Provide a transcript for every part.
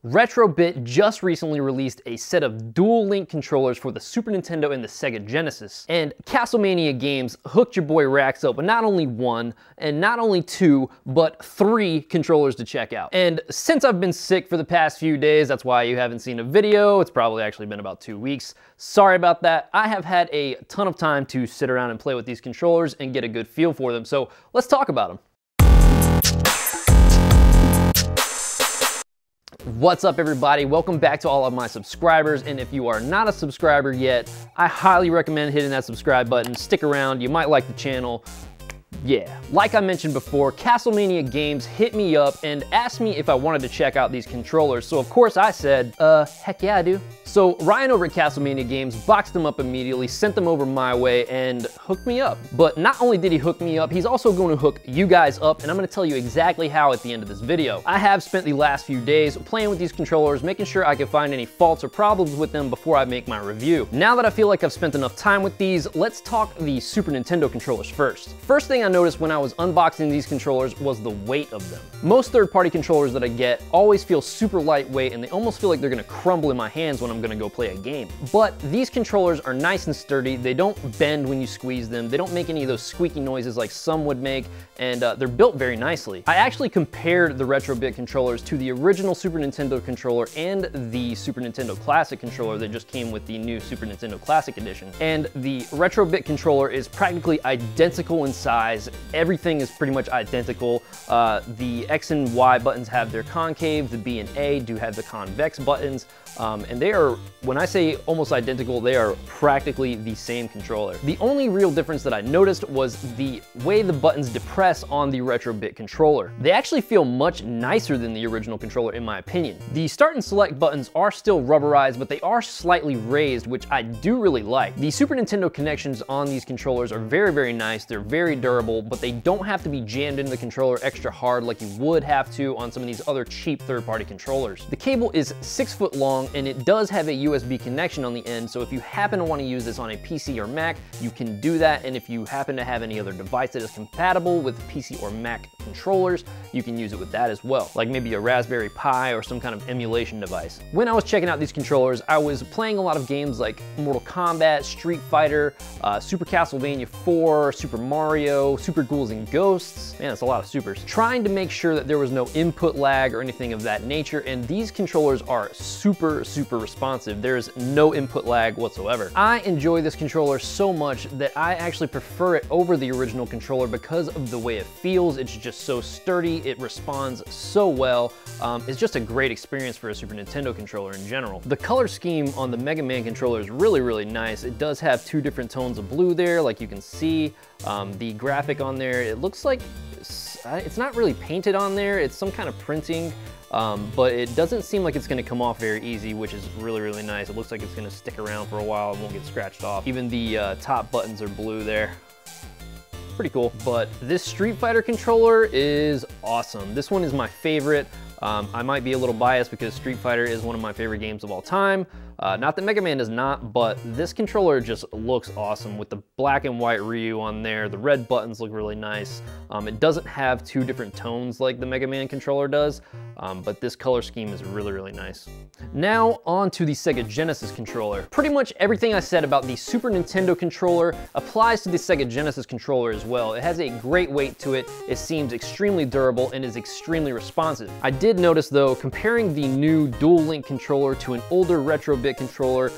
Retrobit just recently released a set of dual link controllers for the Super Nintendo and the Sega Genesis. And Castlemania Games hooked your boy Rax up with not only one, and not only two, but three controllers to check out. And since I've been sick for the past few days, that's why you haven't seen a video. It's probably actually been about 2 weeks. Sorry about that. I have had a ton of time to sit around and play with these controllers and get a good feel for them. So let's talk about them. What's up everybody? Welcome back to all of my subscribers, and if you are not a subscriber yet, I highly recommend hitting that subscribe button. Stick around, you might like the channel. Yeah, like I mentioned before, Castlemania Games hit me up and asked me if I wanted to check out these controllers, so of course I said, heck yeah I do. So Ryan over at Castlemania Games boxed them up immediately, sent them over my way, and hooked me up. But not only did he hook me up, he's also going to hook you guys up, and I'm going to tell you exactly how at the end of this video. I have spent the last few days playing with these controllers, making sure I can find any faults or problems with them before I make my review. Now that I feel like I've spent enough time with these, let's talk the Super Nintendo controllers first. First thing I noticed when I was unboxing these controllers was the weight of them. Most third-party controllers that I get always feel super lightweight, and they almost feel like they're going to crumble in my hands when I'm going to go play a game. But these controllers are nice and sturdy. They don't bend when you squeeze them. They don't make any of those squeaky noises like some would make, and they're built very nicely. I actually compared the Retrobit controllers to the original Super Nintendo controller and the Super Nintendo Classic controller that just came with the new Super Nintendo Classic Edition. And the Retrobit controller is practically identical in size. Everything is pretty much identical. The X and Y buttons have their concave, the B and A do have the convex buttons, and they are, when I say almost identical, they are practically the same controller. The only real difference that I noticed was the way the buttons depress on the Retrobit controller. They actually feel much nicer than the original controller in my opinion. The start and select buttons are still rubberized, but they are slightly raised, which I do really like. The Super Nintendo connections on these controllers are very, very nice. They're very durable, but they don't have to be jammed into the controller extra hard like you would have to on some of these other cheap third-party controllers. The cable is 6 foot long, and it does have a USB connection on the end, so if you happen to want to use this on a PC or Mac, you can do that, and if you happen to have any other device that is compatible with PC or Mac controllers, you can use it with that as well, like maybe a Raspberry Pi or some kind of emulation device. When I was checking out these controllers, I was playing a lot of games like Mortal Kombat, Street Fighter, Super Castlevania 4, Super Mario, Super Ghouls and Ghosts. Man, that's a lot of supers. Trying to make sure that there was no input lag or anything of that nature, and these controllers are super responsive. There's no input lag whatsoever. I enjoy this controller so much that I actually prefer it over the original controller because of the way it feels. It's just so sturdy, it responds so well. It's just a great experience for a Super Nintendo controller in general. The color scheme on the Mega Man controller is really nice. It does have 2 different tones of blue there, like you can see. The graphic on there, it looks like it's not really painted on there. It's some kind of printing, but it doesn't seem like it's going to come off very easy, which is really nice. It looks like it's going to stick around for a while and won't get scratched off. Even the top buttons are blue there. Pretty cool. But this Street Fighter controller is awesome. This one is my favorite. I might be a little biased because Street Fighter is one of my favorite games of all time. Not that Mega Man does not, but this controller just looks awesome with the black and white Ryu on there. The red buttons look really nice. It doesn't have 2 different tones like the Mega Man controller does, but this color scheme is really nice. Now on to the Sega Genesis controller. Pretty much everything I said about the Super Nintendo controller applies to the Sega Genesis controller as well. It has a great weight to it. It seems extremely durable and is extremely responsive. I did notice though, comparing the new dual link controller to an older Retrobit controller,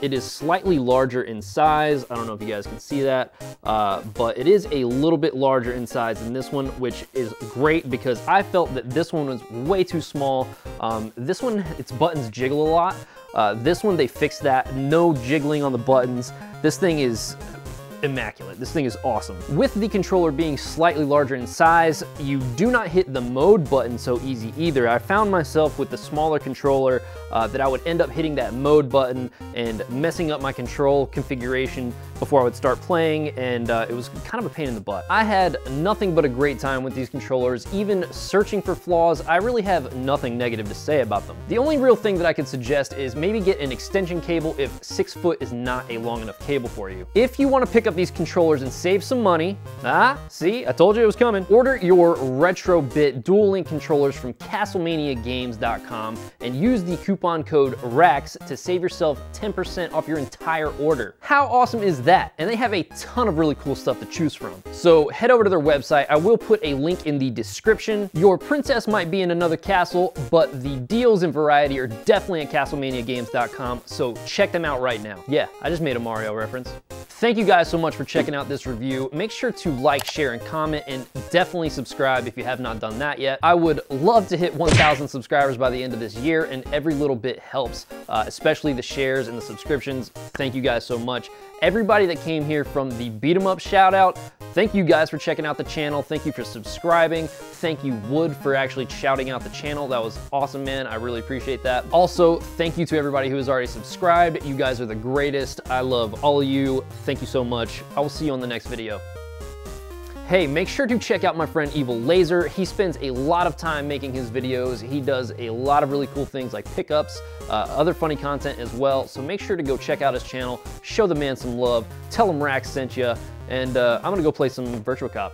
it is slightly larger in size. I don't know if you guys can see that, but it is a little bit larger in size than this one, which is great because I felt that this one was way too small. This one, its buttons jiggle a lot. This one, they fixed that. No jiggling on the buttons. This thing is immaculate. This thing is awesome. With the controller being slightly larger in size, you do not hit the mode button so easy either. I found myself with the smaller controller that I would end up hitting that mode button and messing up my control configuration before I would start playing, and it was kind of a pain in the butt. I had nothing but a great time with these controllers. Even searching for flaws, I really have nothing negative to say about them. The only real thing that I could suggest is maybe get an extension cable if 6 foot is not a long enough cable for you. If you want to pick up up these controllers and save some money. Ah, see, I told you it was coming. Order your Retro-Bit Dual Link controllers from CastlemaniaGames.com and use the coupon code RAX to save yourself 10% off your entire order. How awesome is that? And they have a ton of really cool stuff to choose from. So head over to their website. I will put a link in the description. Your princess might be in another castle, but the deals and variety are definitely at CastlemaniaGames.com, so check them out right now. Yeah, I just made a Mario reference. Thank you guys so much for checking out this review. Make sure to like, share, and comment, and definitely subscribe if you have not done that yet. I would love to hit 1,000 subscribers by the end of this year, and every little bit helps, especially the shares and the subscriptions. Thank you guys so much. Everybody that came here from the Beat 'em Up shout out, thank you guys for checking out the channel. Thank you for subscribing. Thank you, Wood, for actually shouting out the channel. That was awesome, man. I really appreciate that. Also, thank you to everybody who has already subscribed. You guys are the greatest. I love all of you. Thank you so much. I will see you on the next video. Hey, make sure to check out my friend Evil Laser. He spends a lot of time making his videos. He does a lot of really cool things like pickups, other funny content as well. So make sure to go check out his channel, show the man some love, tell him Rax sent you, and I'm gonna go play some Virtua Cop.